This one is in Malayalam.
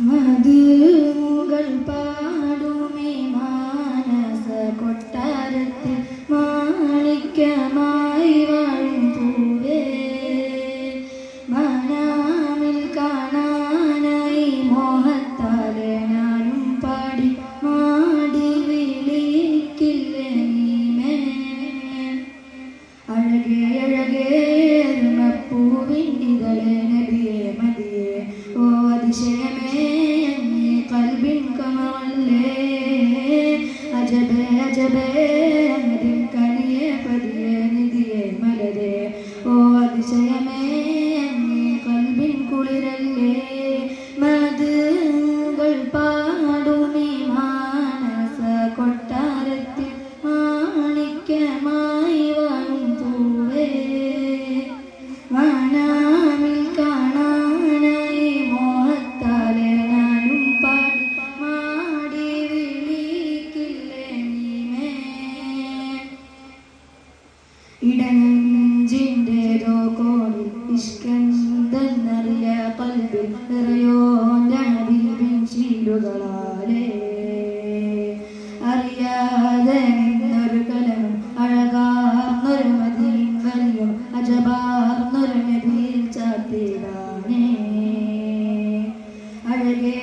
മധുകൾ പാടുമേ മാനസ കൊട്ടാരത്തിൽ മാണിക്യമായി വാഴും പൂവേ മനാമിൽ കാണാനായി മോഹത്താലെ ഞാനും പാടി മാടി വിളിക്കില്ലേ നീമേ അഴകേ അഴകേ പൂവിൻ ഇതളേ നദിയേ മതിയേ ഓ അതിശയമേ അങ്ങേ കൽബിൻ കമറല്ലേ അജബേ അജബേ അങ്ങതിൻ കനിയേ പതിയേ നിധിയേ മലരേ ഓ അതിശയമേ അങ്ങേ കൽബിൻ കുളിരല്ലേ മധുകൾ പാടുമേ മാനസ കൊട്ടാരത്തിൽ മാണിക്യമായി വാഴും പൂവേ മനാമിൽ കാണാനായി മോഹത്താലെ ഞാനും പാടി മാടി വിളിക്കില്ലേ നീമേ ഇടനെഞ്ചിൻ്റെതോ കോണിൽ ഇഷ്കെന്തെന്നറിയ കൽബിൽ നിറയോൻ്റെ ഹബീബിൻ ശീലുകളാലേ അറിയാതെ നിന്നൊരു കലം അഴകാർന്നൊരു മദീൻ വലിയും അജബാർന്നൊരു നദിയിൽ ചാർത്തിടാനേ അഴകേ